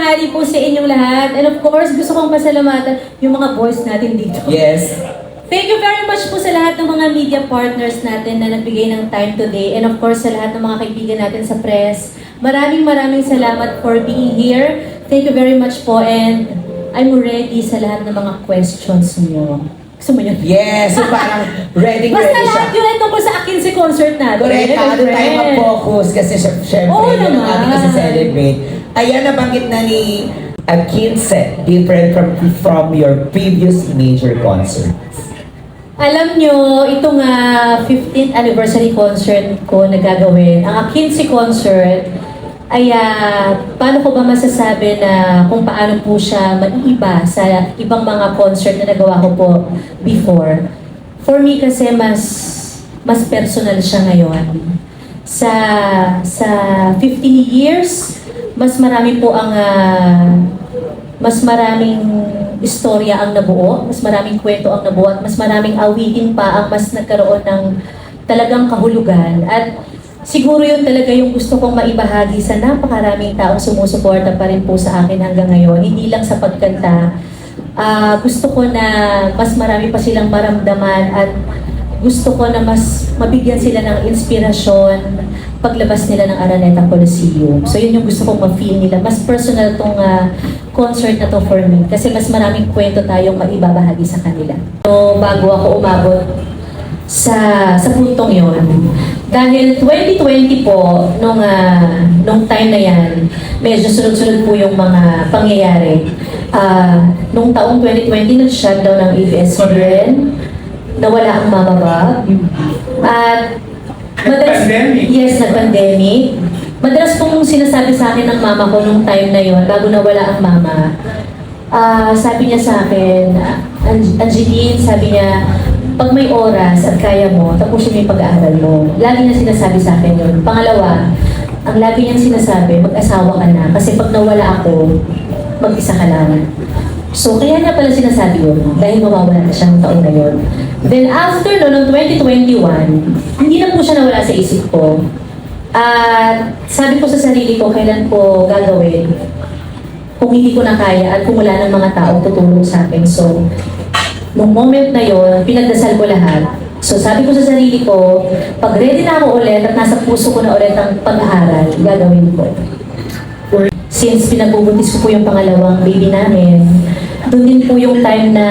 tanghali po sa inyong lahat. And of course, gusto kong pasalamatan yung mga boys natin dito. Yes. Thank you very much po sa lahat ng mga media partners natin na nagbigay ng time today. And of course, sa lahat ng mga kaibigan natin sa press. Maraming salamat for being here. Thank you very much po. And I'm ready sa lahat ng mga questions niyo. Gusto mo yun? Yes, so parang ready Basta siya. lahat yun ay tungkol sa akin si concert natin. Correct, doon tayo mag-focus kasi syempre Oo yun ang naman. ating kasi celebrate. Ayan, nabanggit na ni Akinse, different from your previous major concerts. Alam nyo, ito nga 15th anniversary concert ko na gagawin. Ang Akinse concert ay paano ko ba masasabi na kung paano po siya mag-iiba sa ibang mga concert na nagawa ko po before. For me kasi mas personal siya ngayon. Sa 15 years, mas marami po ang mas maraming istorya ang nabuo, mas maraming kwento ang nabuo, at mas maraming awitin pa ang mas nagkaroon ng talagang kahulugan. At siguro yun talaga yung gusto kong maibahagi sa napakaraming taong sumusuporta pa rin po sa akin hanggang ngayon. Hindi lang sa pagkanta. Gusto ko na mas marami pa silang maramdaman at gusto ko na mas mabigyan sila ng inspirasyon paglabas nila ng Araneta Coliseum. So yun yung gusto kong ma-feel nila. Mas personal tong concert na to for me kasi mas maraming kwento tayong maibabahagi sa kanila. So bago ako umabot sa puntong yon. Dahil 2020 po, nung time na yan, medyo sunod-sunod po yung mga pangyayari. Nung taong 2020, nag-shutdown ng ABS-CBN, nawala ang Mama Bob, at Nag-pandemic. Yes, nag-pandemic. Madalas pong sinasabi sa akin ng mama ko nung time na yon, bago nawala ang mama, sabi niya sa akin, Angeline, sabi niya, pag may oras at kaya mo, tapusin mo yung pag-aaral mo. Lagi niya sinasabi sa akin yun. Pangalawa, ang lagi niyang sinasabi, mag-asawa ka na. Kasi pag nawala ako, mag-isa ka lang. So, kaya niya pala sinasabi yun, dahil mawawala na siya ng taon na yun. Then after noong 2021, hindi na po siya nawala sa isip ko. At sabi ko sa sarili ko, kailan ko gagawin kung hindi ko na kaya at kung wala ng mga taong tutulong sa akin. So, nung moment na yon, pinagdasal ko lahat. So sabi ko sa sarili ko, pag ready na ako ulit at nasa puso ko na ulit ang pag-aaral, gagawin ko. Since pinagbubuntis ko po yung pangalawang baby namin, doon din po yung time na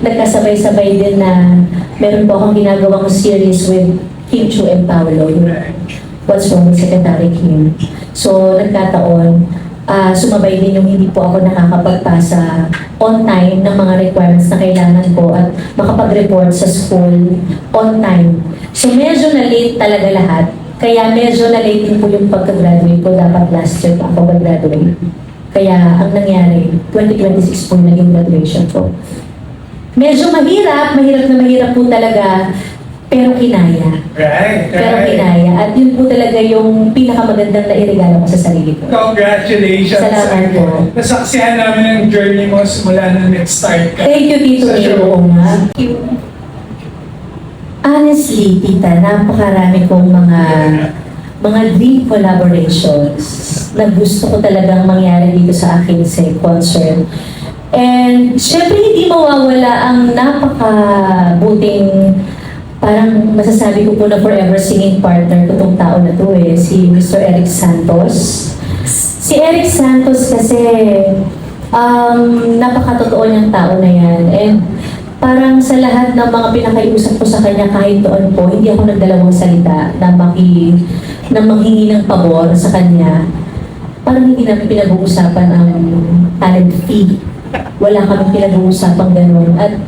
nagkasabay-sabay din na meron po akong ginagawang series with Kim Chu and Paolo, yung What's Wrong with Secretary Kim. So nagkataon, sumabay din yung hindi po ako nakakapagpasa on time ng mga requirements na kailangan ko at makapag-report sa school on time. So medyo na-late talaga lahat. Kaya medyo na-late din po yung pagka-graduate ko. Dapat last year pa ako mag-graduate. Kaya ang nangyari, 2026 po yung naging graduation ko. Medyo mahirap po talaga, pero kinaya. Right. Pero kinaya. At yun po talaga yung pinakamagandang na irigalo ko sa sarili ko. Congratulations. Salamat po. Nasaksihan namin ang journey mo simula nang nag-start ka. Thank you, Tito Sa show. Nero. Thank you. Honestly, Tita, napakarami kong mga dream collaborations na gusto ko talagang mangyari dito sa akin sa concert. And syempre hindi mawawala ang napakabuting, parang masasabi ko po na forever singing partner ko tong tao na to si Mr. Eric Santos. Si Eric Santos kasi napakatotoo niyang tao na yan. And parang sa lahat ng mga pinakaiusap ko sa kanya kahit doon po, hindi ako nagdalawang salita na manghingi ng pabor sa kanya. Parang hindi namin pinag-uusapan ang talent fee. Wala kami pinag-uusapang gano'n. At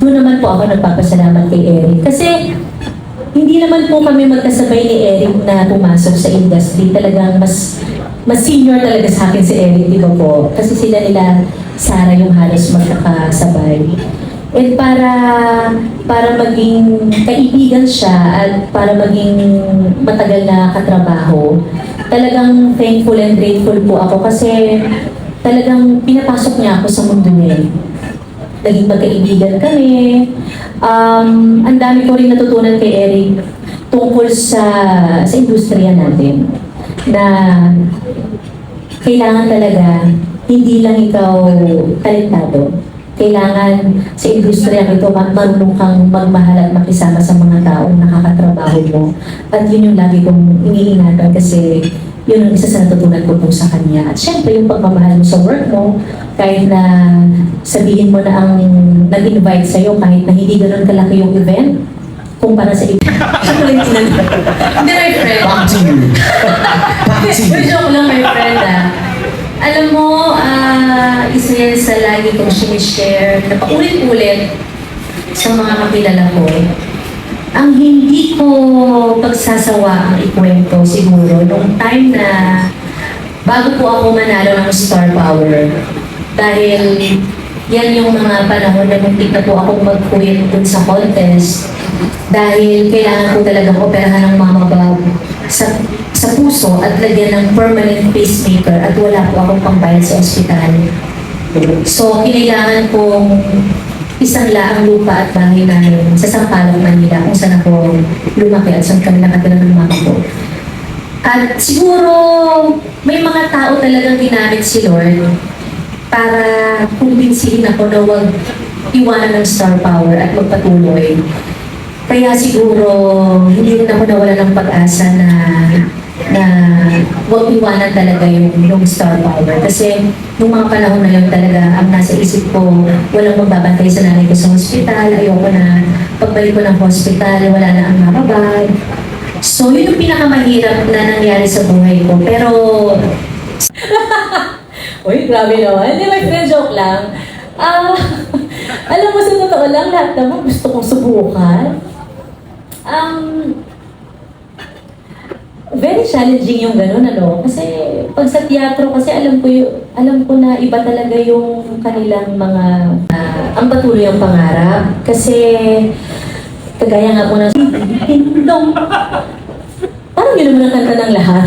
doon naman po ako nagpapasalamat kay Eric. Kasi hindi naman po kami magkasabay ni Eric na pumasok sa industry. Talagang mas senior talaga sa akin si Eric, di ba po? Kasi sila nila Sarah yung halos magkakasabay. And para maging kaibigan siya at para maging matagal na katrabaho, talagang thankful and grateful po ako kasi talagang pinapasok niya ako sa mundo niya. Naging magkaibigan kami. Ang dami ko rin natutunan kay Eric tungkol sa industriya natin. Na kailangan talaga hindi lang ikaw talentado. Kailangan sa industriya ito marunong kang magmahal at makisama sa mga taong nakakatrabaho mo. At yun yung lagi kong iniingatan kasi yun ang isa sa natutunan ko po sa kanya. At syempre yung pagmamahal mo sa work mo, kahit na sabihin mo na ang nag-invite sa'yo, kahit na hindi ganun kalaki yung event, kumpara sa iba. Hindi, my friend. Back to you. Back to you. Joke lang, my friend, ah. Alam mo, isa yan sa lagi kong sinishare na paulit-ulit sa mga kakilala ko. Ang hindi ko pagsasawa ang ikwento siguro nung time na bago po ako manalo ng Star Power. Dahil yan yung mga panahon na muntik na po akong mag-quit dun sa contest. Dahil kailangan ko talagang operahan ng mama bag sa puso at lagyan ng permanent pacemaker at wala po akong pambayad sa ospital. So, kailangan kong isang laang lupa at bahay namin sa Sampaloc, Manila, kung saan ako lumaki at saan kami nakatira ng mama ko. At siguro, may mga tao talagang ginamit si Lord para kumbinsihin ako na huwag iwanan ng Star Power at magpatuloy. Kaya siguro, hindi rin ako nawala ng pag-asa na huwag iwanan talaga yung Star Power. Kasi nung mga panahon na yun talaga, ang nasa isip ko, walang magbabantay sa nanay ko sa hospital, ayoko na pagbalik ko ng hospital, wala na ang mababag. So yun yung pinakamahirap na nangyari sa buhay ko. Pero... Uy, grabe naman. Hindi, my friend, joke lang. Alam mo, sa totoo lang, lahat naman gusto kong subukan. Very challenging yung gano'n, ano? Kasi pag sa teatro, kasi alam ko na iba talaga yung kanilang mga, ang patuloy ang pangarap. Kasi, kagaya nga po ng Ding-dong. Parang yun naman ang kanta ng lahat.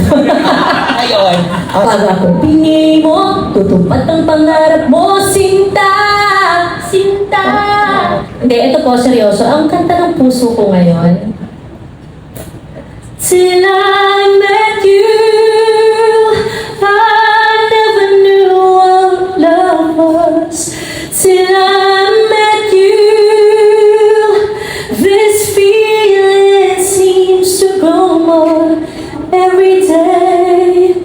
Ayun. Pag ako pingi mo, tutupad ang pangarap mo, Sinta! Sinta! Hindi, ito po, seryoso. Ang kanta ng puso ko ngayon, till I met you, I never knew what love was. Till I met you, this feeling seems to grow more every day.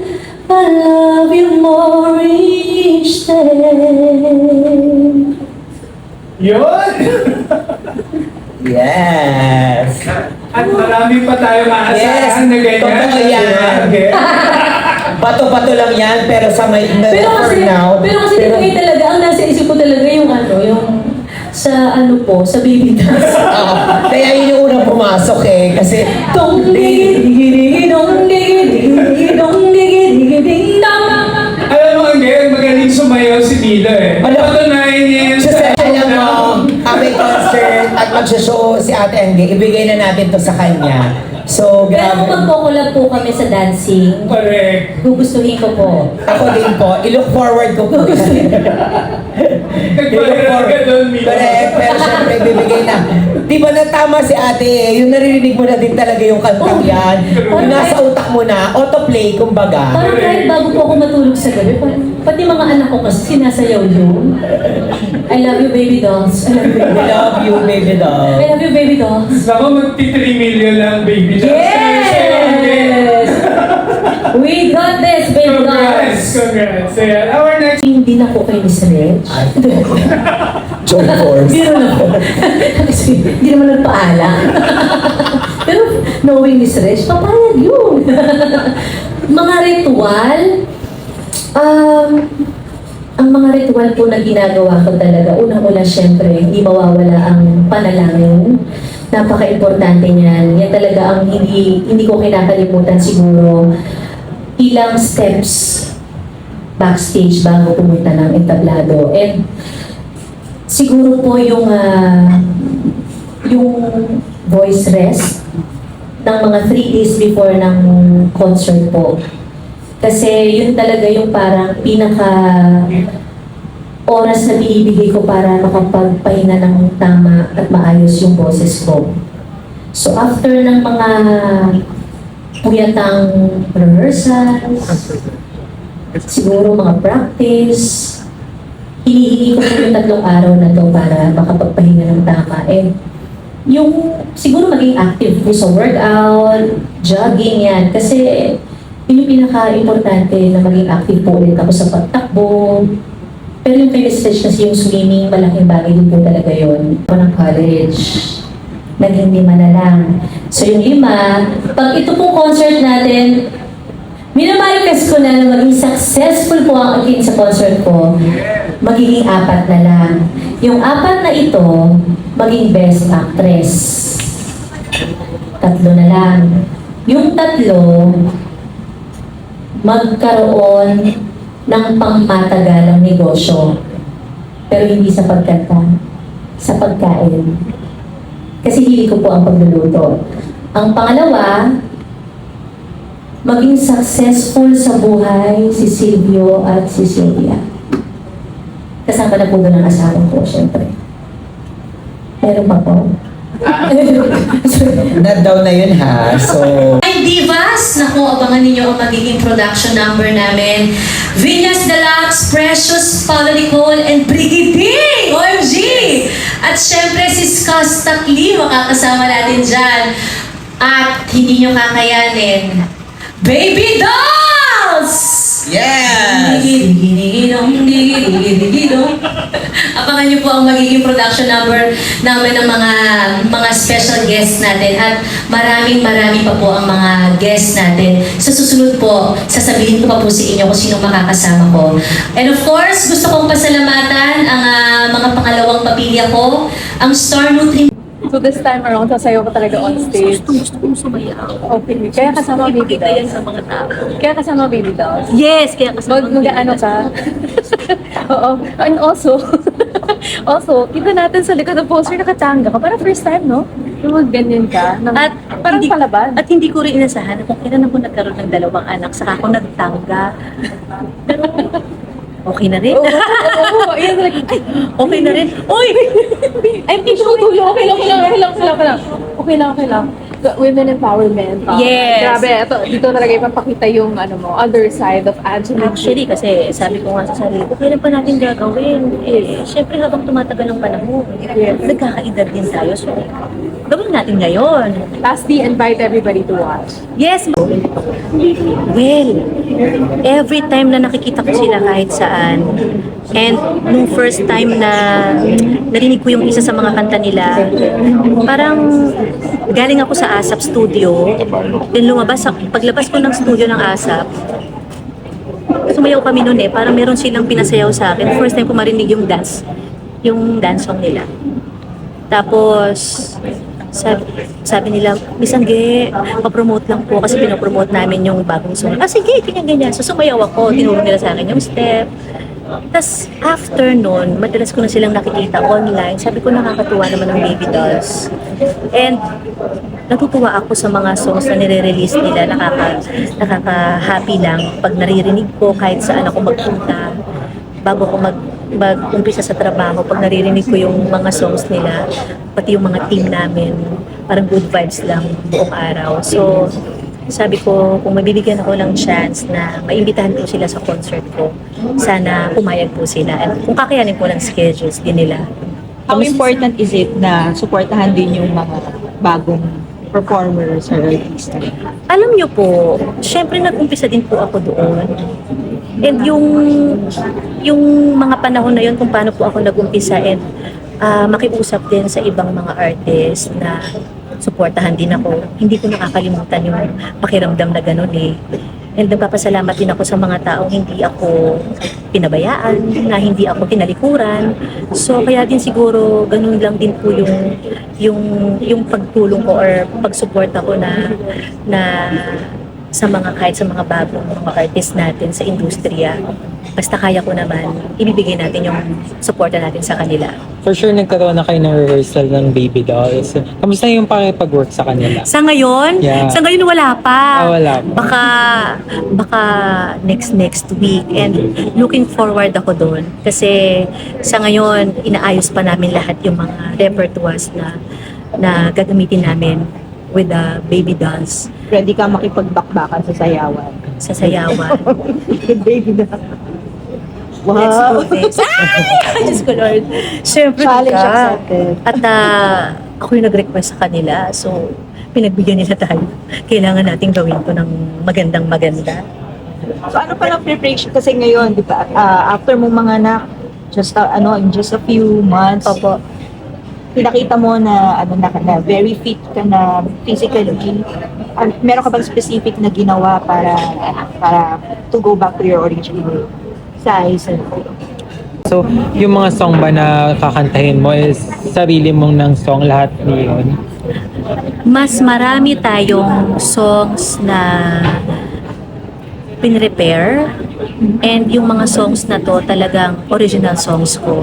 I love you more each day. Yun! Yes. At marami pa tayo maasahan na ganyan. Totoo yan. Okay. Bato-bato lang yan, pero sa may Pero for kasi, now. pero kasi talaga, ang nasa isip ko talaga yung sa baby dance. Kaya yun yung unang pumasok eh. Kasi, Dong digi digi digi dong digi digi digi dong digi digi ding dong. Alam mo, ang magaling sumayaw si Nilo eh. Alam- Patunayan niya yun just sa alam mo, aming concert at magsashow si Ate Angge, ibigay na natin to sa kanya. So, Pero kung grabe. magkukulab po kami sa dancing, Correct. gugustuhin ko po. Ako din po, i-look forward ko po. Nagpahirap ka doon, Milo. Correct, pero syempre bibigay na. Di ba natama si ate eh, yung naririnig mo na din talaga yung kantang yan. Yung nasa utak mo na, autoplay, kumbaga. Parang kahit bago po ako matulog sa gabi, pati mga anak ko kasi sinasayaw yun. I love you, baby dolls. I love you, We love you, baby doll. I love you, baby dolls. Ako magti-3 million lang, baby. Yes! We got this, baby Congrats! dolls. Congrats! Ayan, our next... Hindi na po kay Miss Reg. Joy Force. Biro na po. Kasi hindi naman nagpaalam. Pero knowing Miss Reg, papayag yun. Mga ritual, ang mga ritual po na ginagawa ko talaga, unang-una syempre, hindi mawawala ang panalangin. Napaka-importante niyan. Yan talaga ang hindi ko kinakalimutan siguro. Ilang steps backstage bago pumunta ng entablado. And siguro po yung voice rest ng mga 3 days before ng concert po. Kasi yun talaga yung parang pinaka oras na binibigay ko para makapagpahinga ng tama at maayos yung boses ko. So after ng mga puyatang rehearsals, siguro mga practice. Hinihingi ko po yung 3 araw na to para makapagpahinga ng tama. And yung siguro maging active po sa workout, jogging yan. Kasi yun yung pinaka-importante na maging active po ulit ako sa pagtakbo. Pero yung kay Stretch kasi yung swimming, malaking bagay din po talaga yun. Ako ng college, naging 5 na lang. So yung 5, pag ito pong concert natin, minamarikas ko na maging successful po ang akin sa concert ko, magiging 4 na lang. Yung 4 na ito, maging best actress. 3 na lang. Yung 3, magkaroon ng pangmatagalang negosyo. Pero hindi sa pagkanta, sa pagkain. Kasi hili ko po ang pagluluto. Ang pangalawa, maging successful sa buhay si Silvio at si Sylvia. Kasama na po doon ang asawa ko, syempre. Meron pa po. Not daw na yun ha. So, Ay, Divas! Naku, abangan ninyo ang magiging production number namin. Vinyas Deluxe, Precious, Paula Nicole, and Brigiding! OMG! At syempre, si Skaz Takli, makakasama natin dyan. At hindi nyo kakayanin, Baby Dolls! yes! Abangan niyo po ang magiging production number namin ng mga special guests natin at maraming pa po ang mga guests natin. Sa susunod po, sasabihin ko pa po sa inyo kung sino makakasama ko. And of course, gusto kong pasalamatan ang mga pangalawang pamilya ko, ang Star Nutri. So this time around, sasayaw ka talaga on stage. Gusto kong sumayaw. Okay. Kaya kasama baby Ipakita yan dolls. sa mga tao. Kaya kasama baby dolls. Yes, kaya kasama Mag-ano ka. Oo. And also, kita natin sa likod ng poster nakatanga ka. Parang first time, no? Yung ganyan ka. At parang hindi, palaban. At hindi ko rin inasahan na kung kailan ako nagkaroon ng 2 anak, saka ako nagtangga. Pero okay na rin. Oo, yan talaga. Okay na rin. Uy! Ay, tulo. Okay lang. Okay lang. Women empowerment. Yes. Grabe, dito talaga ipapakita yung other side of Angela. Actually, kasi sabi ko nga sa sarili ko, kailan pa natin gagawin? Eh, syempre habang tumatagal ng panahon, nagkakaedad din tayo. So, gawin natin ngayon. Lastly, invite everybody to watch. Yes, well, every time na nakikita ko sila kahit saan, and nung first time na narinig ko yung isa sa mga kanta nila, parang galing ako sa ASAP studio, then paglabas ko ng studio ng ASAP, sumayaw kami noon eh, parang meron silang pinasayaw sa akin. First time ko marinig yung dance song nila. Tapos, sabi nila, Miss Angge, papromote lang po kasi pinopromote namin yung bagong song. Sige, ganyan. So sumayaw ako, tinuro nila sa akin yung step. Tapos after nun, madalas ko na silang nakikita online. Sabi ko, nakakatuwa naman ng Baby Dolls. And natutuwa ako sa mga songs na nire-release nila. Nakaka-happy lang pag naririnig ko kahit saan ako magpunta. Bago ko mag-umpisa sa trabaho, pag naririnig ko yung mga songs nila, pati yung mga team namin, parang good vibes lang buong araw. So, sabi ko, kung mabibigyan ako ng chance na maimbitahan ko sila sa concert ko, sana pumayag po sila. At kung kakayanin po ng schedules din nila. How important is it na suportahan din yung mga bagong performers or artista? Alam nyo po, syempre nag-umpisa din po ako doon. And yung mga panahon na yun, kung paano po ako nag-umpisa and makiusap din sa ibang mga artist na suportahan din ako. Hindi ko nakakalimutan yung pakiramdam na ganun eh. And nagpapasalamat din ako sa mga taong hindi ako pinabayaan, na hindi ako tinalikuran. So kaya din siguro ganun lang din po yung pagtulong ko or pagsuporta ko na sa kahit sa mga bagong mga artist natin sa industriya. Basta kaya ko naman, ibibigay natin yung suporta natin sa kanila. For sure, nagkaroon na kayo ng rehearsal ng Baby Dolls. Kamusta yung pakipag-work sa kanila? Sa ngayon? Yeah. Sa ngayon wala pa. Wala pa. Baka next week. And looking forward ako doon. Kasi sa ngayon, inaayos pa namin lahat yung mga repertoires na gagamitin namin with the Baby Dolls. ready ka makipagbakbakan sa sayawan. Sa sayawan. Baby na. Let's Wow. do this. Ay! Diyos ko, Lord. Siyempre, Challenge ka. accepted. At ako yung nag-request sa kanila. So, pinagbigyan nila tayo. Kailangan natin gawin to ng magandang-maganda. So ano pa lang preparation? Kasi ngayon, di ba, after mong mga anak, in just a few months, Opo. pinakita mo na, na very fit ka na physically. Meron ka bang specific na ginawa para to go back to your original size? So, yung mga song ba na kakantahin mo is sarili mong ng song lahat niyon? Mas marami tayong songs na pinrepare, and yung mga songs na to talagang original songs ko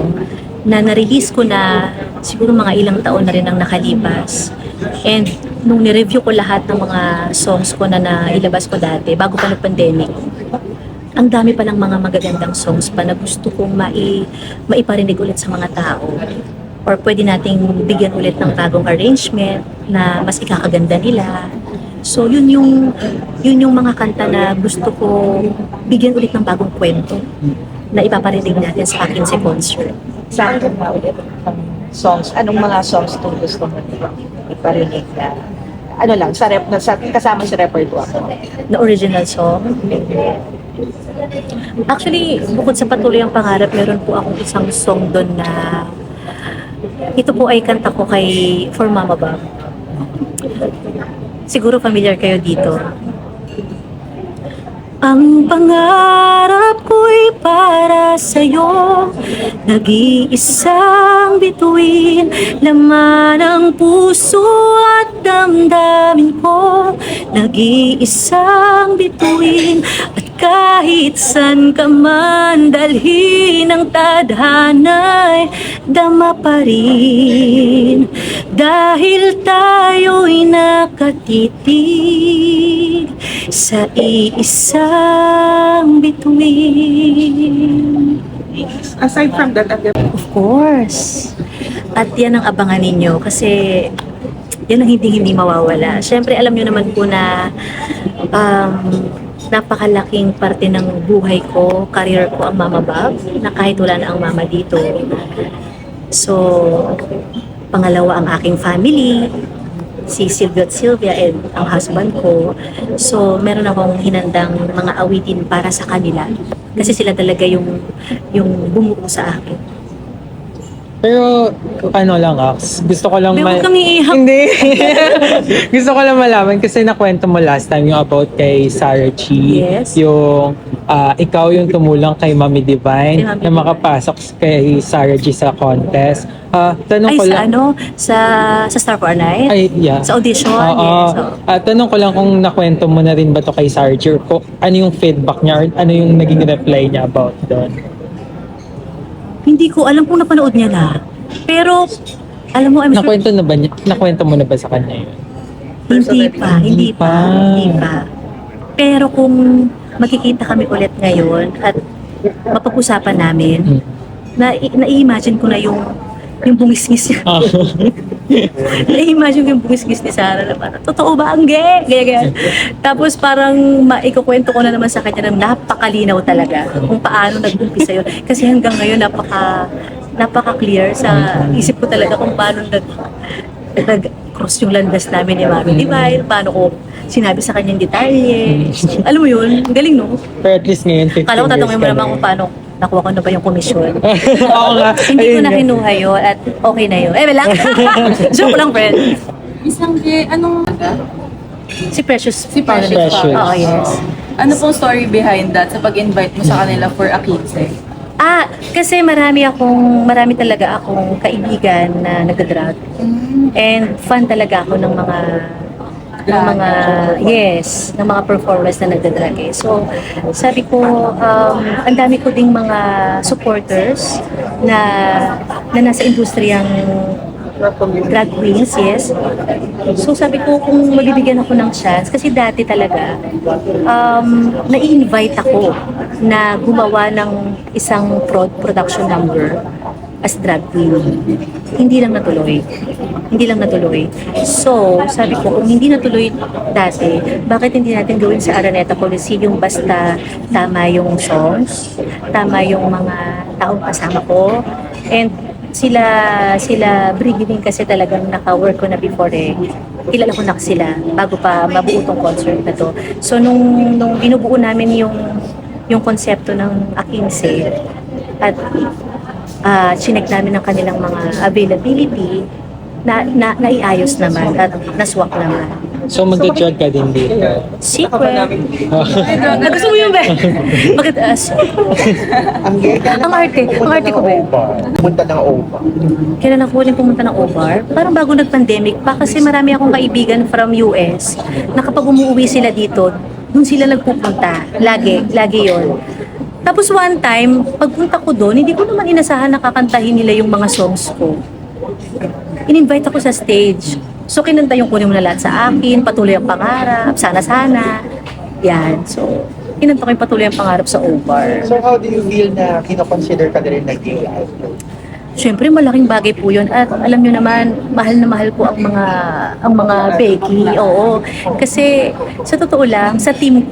na na-release ko na siguro mga ilang taon na rin ang nakalipas. And nung ni-review ko lahat ng mga songs ko na nailabas ko dati bago pa nag-pandemic, ang dami pa ng mga magagandang songs pa na gusto kong maiparinig ulit sa mga tao. Or pwede nating bigyan ulit ng bagong arrangement na mas ikakaganda nila. So yun yung mga kanta na gusto ko bigyan ulit ng bagong kwento na ipaparinig natin sa akin sa concert. Saan ka na ulit ng songs? Anong mga songs itong gusto mo iparinig na? Kasama sa repertoire mo? Na original song. Actually, bukod sa Patuloy ang Pangarap, meron po akong isang song doon na ito po ay kanta ko for Mama Bob. Siguro familiar kayo dito. Ang pangarap ko'y para sa'yo, nag-iisang bituin, laman ng puso at damdamin ko, nag-iisang bituin, at kahit san ka man dalhin ng tadhana'y dama pa rin, dahil tayo'y nakatitig sa iisang bituin. Aside from that, Of course. At yan ang abangan ninyo kasi yan ang hindi mawawala. Siyempre, alam nyo naman po na napakalaking parte ng buhay ko, career ko ang Mama Bob, na kahit wala na ang mama dito. So, pangalawa ang aking family, si Silvio at Sylvia, and ang husband ko. So, meron akong hinandang mga awitin para sa kanila. Kasi sila talaga yung bumuo sa akin. Pero, lang, gusto ko lang Huwag kang iihap. Hindi. Gusto ko lang malaman kasi nakwento mo last time yung about kay Sarah G. Yes. Yung ikaw yung tumulong kay Mami Divine Kay Mami na makapasok kay Sarah G sa contest. Tanong Ay, ko sa lang. sa Star for a Night? Ay, yeah. Sa audition? Oo. Yes. So, Tanong ko lang kung nakwento mo na rin ba to kay Sarah G or ano yung feedback niya or ano yung naging reply niya about doon. hindi ko alam kung napanood niya na. Pero, alam mo, I'm sure, Nakwento mo na ba sa kanya yun? hindi pa. Pero kung magkikita kami ulit ngayon at mapag-usapan namin, na-imagine ko na yung bungisngis niya. Na-imagine ko yung bungisngis ni Sarah na parang, totoo ba ang gay? Tapos parang maikukwento ko na naman sa kanya na napakalinaw talaga kung paano nag-umpisa yun. Kasi hanggang ngayon napaka-clear sa isip ko talaga kung paano nag-cross yung landas namin ni Mami Divine, paano ko sinabi sa kanya yung detalye. Alam mo yun, ang galing no? Pero at least ngayon, 15 Kala ko tatanungin mo years ka naman na. kung paano nakuha ko na ba yung komisyon. Oo nga. Hindi ko Ayun na nga. kinuha yun at okay na yun. Wala. Joke lang, friend. Isang gay, anong Si Precious. Si Precious. Precious. Oo, yes. ano pong story behind that sa pag-invite mo sa kanila for a kids? Kasi marami talaga akong kaibigan na nagda-drag. And fan talaga ako ng mga performers na nagda-drag eh. So, sabi ko, ang dami ko ding mga supporters na nasa industriyang drag queens, yes. So sabi ko, kung mabibigyan ako ng chance, kasi dati talaga, nai-invite ako na gumawa ng isang production number as drag queen. hindi lang natuloy. Hindi lang natuloy. So, sabi ko, kung hindi natuloy dati, bakit hindi natin gawin sa Araneta Coliseum basta tama yung songs, tama yung mga taong kasama ko, and sila Brigitte kasi talagang naka-work ko na before eh. Kilala ko na sila bago pa mabuo tong concert na to. So nung binubuo namin yung konsepto ng A15 at chinek namin ang kanilang mga availability naiayos naman at naswak naman. So mag-drag ka din dito. Secret. Gusto mo yun ba? Bakit? Ang arte ko ba? Punta ng OPA. Kailan ako huling pumunta ng OBAR? Parang bago nag-pandemic pa kasi marami akong kaibigan from US na kapag umuwi sila dito, dun sila nagpupunta. Lagi yon. Tapos one time, pagpunta ko doon, hindi ko naman inasahan na kakantahin nila yung mga songs ko. In-invite ako sa stage. So kinanta yung Kunin Mo Na Lahat Sa Akin, Patuloy Ang Pangarap, Sana-Sana. Yan. So, kinanta ko yung Patuloy Ang Pangarap sa OBAR. So how do you feel na kinoconsider ka na rin nag-gay idol? Siyempre, malaking bagay po yun. At alam nyo naman, mahal na mahal po ang mga Becky. Oo. Kasi, sa totoo lang, sa team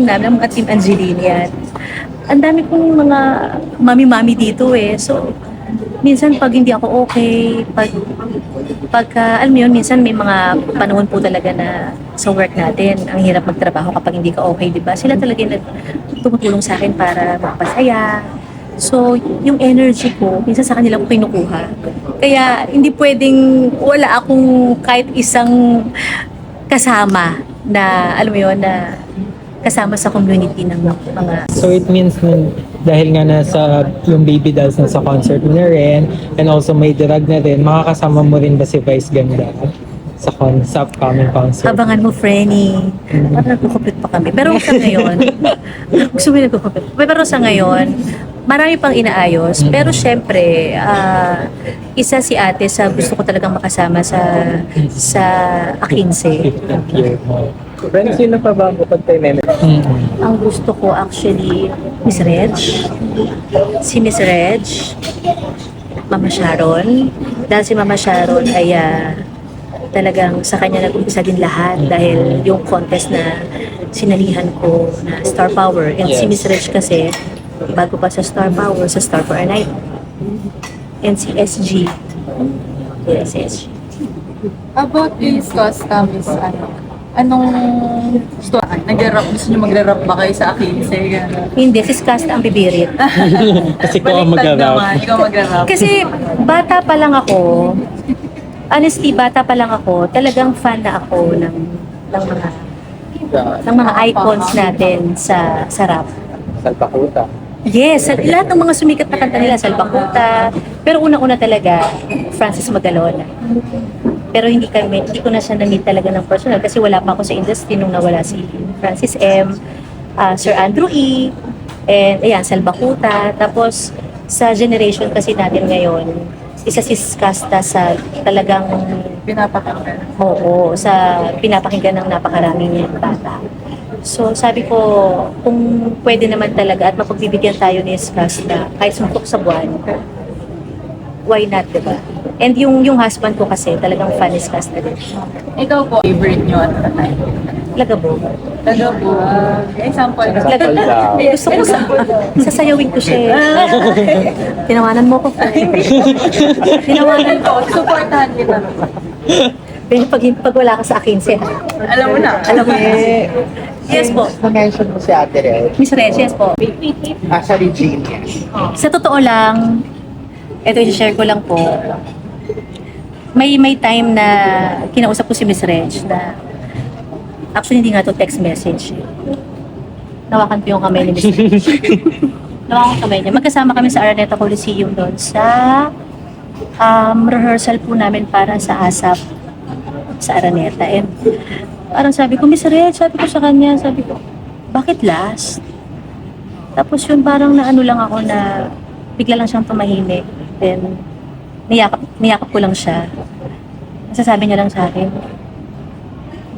namin, ang mga team Angeline yan, ang dami kong mga mami-mami dito eh. So, minsan pag hindi ako okay, alam mo yun, minsan may mga panahon po talaga na sa work natin, ang hirap magtrabaho kapag hindi ka okay, di ba? Sila talaga yung tumutulong sa akin para magpasaya. So, yung energy ko, minsan sa kanila ko kinukuha. Kaya, hindi pwedeng wala akong kahit isang kasama na, alam mo yun, na kasama sa community ng mga... So it means dahil nga nasa yung Baby Dolls na sa concert mo na rin and also may drag na rin, makakasama mo rin ba si Vice Ganda sa upcoming concert? Abangan mo, Frenny. Parang nagkukupit pa kami. Pero sa ngayon, gusto mo nagkukupit. Pero sa ngayon, marami pang inaayos. Pero syempre, isa si ate sa gusto ko talagang makasama sa A15. Friends, sino pa ba ang bukod kay Nene? Ang gusto ko actually, Miss Reg. Si Miss Reg, Mama Sharon. Dahil si Mama Sharon ay talagang sa kanya nag-umpisa din lahat dahil yung contest na sinalihan ko na Star Power. And si Miss Reg kasi, bago pa sa Star Power, sa Star for a Night. And si SG. Yes, SG. About this custom is anong gusto? Gusto nyo magre-rap ba kayo sa akin? Hindi, si Skasta ang bibirit. Kasi ko ang mag-rap. Ikaw mag-rap. Kasi bata pa lang ako, honestly, bata pa lang ako, talagang fan na ako ng mga icons natin sa rap. Salpakuta. Yes, lahat ng mga sumikat na kanta nila, Salbakuta, pero una-una talaga, Francis Magalona. Pero hindi ko na siya na-meet talaga ng personal kasi wala pa ako sa industry nung nawala si Francis M, Sir Andrew E, and ayan, Salbakuta. Tapos sa generation kasi natin ngayon, isa si Skasta sa talagang Pinapakinggan. oo, sa pinapakinggan ng napakaraming bata. So sabi ko, kung pwede naman talaga at mapagbibigyan tayo ni Skasta kahit suntok sa buwan, why not, diba? And yung husband ko kasi talagang fan ni Skasta din. Ikaw po, favorite nyo at the time? Lagabo. Lagabo. Example. Gusto ko sasayawin ko siya. Tinawanan mo ko. Tinawanan ko. Supportahan kita. Pero pag wala ka sa akin siya. Alam mo na. Alam mo na. Yes po. Na-mention mo si Ate Rel. Miss Reg, yes po. Sa Regine. Sa totoo lang, ito i-share ko lang po. May time na kinausap ko si Miss Reg na actually hindi nga to text message. Nawakan ko yung kamay ni Miss Reg. Nawakan ko kamay niya. Magkasama kami sa Araneta Coliseum doon sa rehearsal po namin para sa ASAP sa Araneta. And parang sabi ko, Miss Reg, sabi ko sa kanya, sabi ko, bakit last? Tapos yun parang naano lang ako na bigla lang siyang tumahimik. Then, niyakap ko lang siya. Nasasabi niya lang sa akin,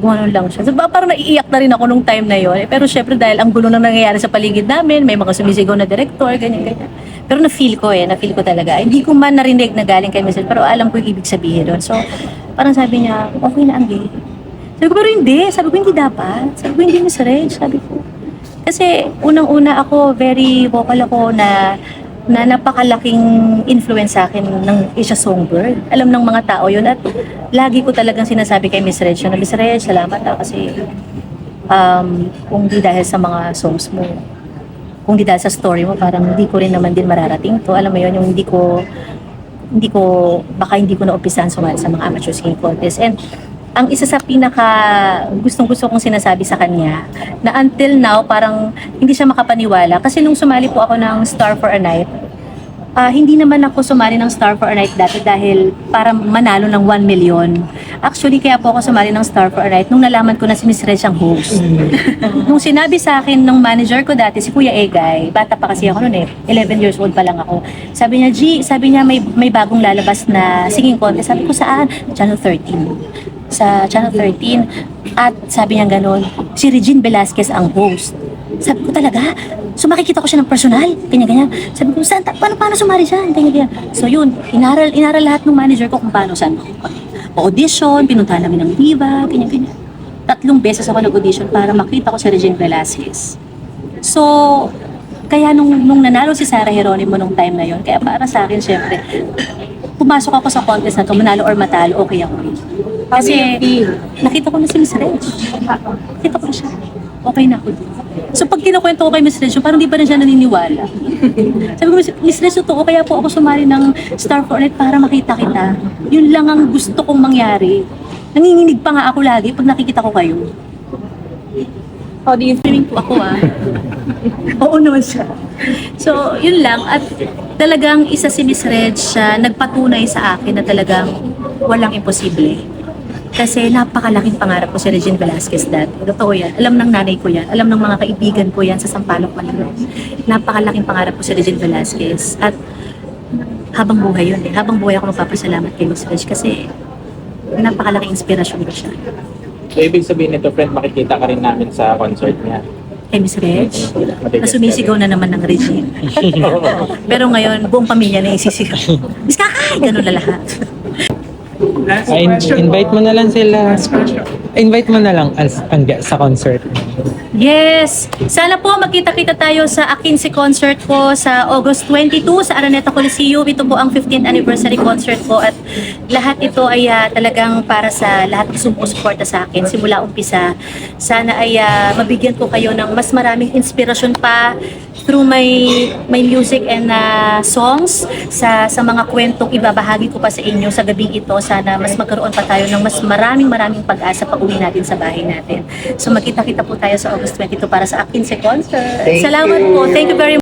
gumanon lang siya. So, parang naiiyak na rin ako nung time na yon. Pero syempre dahil ang gulo na nangyayari sa paligid namin, may mga sumisigaw na direktor, ganyan. Pero na-feel ko talaga. Hindi ko man narinig na galing kay Miss Reg, pero alam ko yung ibig sabihin doon. So, parang sabi niya, okay na ang gay. Sabi ko, pero hindi. Sabi ko, hindi dapat. Sabi ko, hindi Miss Reg. Sabi ko. Kasi, unang-una ako, very vocal ako na napakalaking influence sa akin ng Isha Songbird. Alam ng mga tao yun. At lagi ko talagang sinasabi kay Miss Reg, na Miss Reg, salamat kasi kung di dahil sa mga songs mo, kung di dahil sa story mo, parang hindi ko rin naman din mararating to. Alam mo yun, yung baka hindi ko na-umpisahan sumali sa mga amateur singing contest. And ang isa sa pinaka gustong-gusto kong sinasabi sa kanya, na until now, parang hindi siya makapaniwala. Kasi nung sumali po ako ng Star for a Night, hindi naman ako sumali ng Star for a Night dati dahil para manalo ng 1 million. Actually, kaya po ako sumali ng Star for a Night nung nalaman ko na si Miss Reg ang host. Nung sinabi sa akin ng manager ko dati, si Kuya Egay, bata pa kasi ako noon 11 years old pa lang ako. Sabi niya, sabi niya may bagong lalabas na singing contest. Sabi ko, saan? Channel 13. Sa Channel 13. At sabi niya gano'n, si Regine Velasquez ang host. Sabi ko talaga, so makikita ko siya ng personal, ganyan-ganyan. Sabi ko, saan, paano sumali siya? Ganyan-ganyan. So yun, inaral lahat ng manager ko kung paano saan audition, pinuntahan namin ng Viva, ganyan-ganyan. 3 beses ako nag-audition para makita ko si Regine Velasquez. So, kaya nung nanalo si Sarah Geronimo nung time na yun, kaya para sa akin, syempre, pumasok ako sa contest na to, manalo or matalo, okay ako rin. Kasi nakita ko na si Miss Reg. Nakita ko na siya. Okay na ako dun. So pag kinukwento ko kay Miss Reg, parang di pa na siya naniniwala. Sabi ko, Miss Reg, totoo, kaya po ako sumali ng Star for Night para makita kita. Yun lang ang gusto kong mangyari. Nanginginig pa nga ako lagi pag nakikita ko kayo. How do you Swimming po ako Oo naman siya. So, yun lang. At talagang isa si Miss Reg siya nagpatunay sa akin na talagang walang imposible. Kasi napakalaking pangarap ko si Regine Velasquez dati. Totoo yan. Alam ng nanay ko yan. Alam ng mga kaibigan ko yan sa Sampaloc, Manila. Napakalaking pangarap ko si Regine Velasquez. At habang buhay yun Habang buhay ako magpapasalamat kay Miss Reg kasi napakalaking inspirasyon ko siya. So, ibig sabihin nito, friend, makikita ka rin namin sa concert niya. Kay Miss Reg, na sumisigaw na naman ng Regine. Pero ngayon, buong pamilya na isisigaw. Miss Kakay! Ganun na lahat. Last Ay, question. invite mo na lang sila. Invite mo na lang sa concert. Yes! Sana po magkita-kita tayo sa A15 concert ko sa August 22 sa Araneta Coliseum. Ito po ang 15th anniversary concert ko at lahat ito ay talagang para sa lahat ng sumusuporta sa akin simula umpisa. Sana ay mabigyan ko kayo ng mas maraming inspirasyon pa through my music and songs sa mga kwentong ibabahagi ko pa sa inyo sa gabing ito. Sana mas magkaroon pa tayo ng mas maraming pag-asa pag uwi natin sa bahay natin. So magkita-kita po tayo sa August 22 para sa A15 concert. Salamat po. Thank you very much.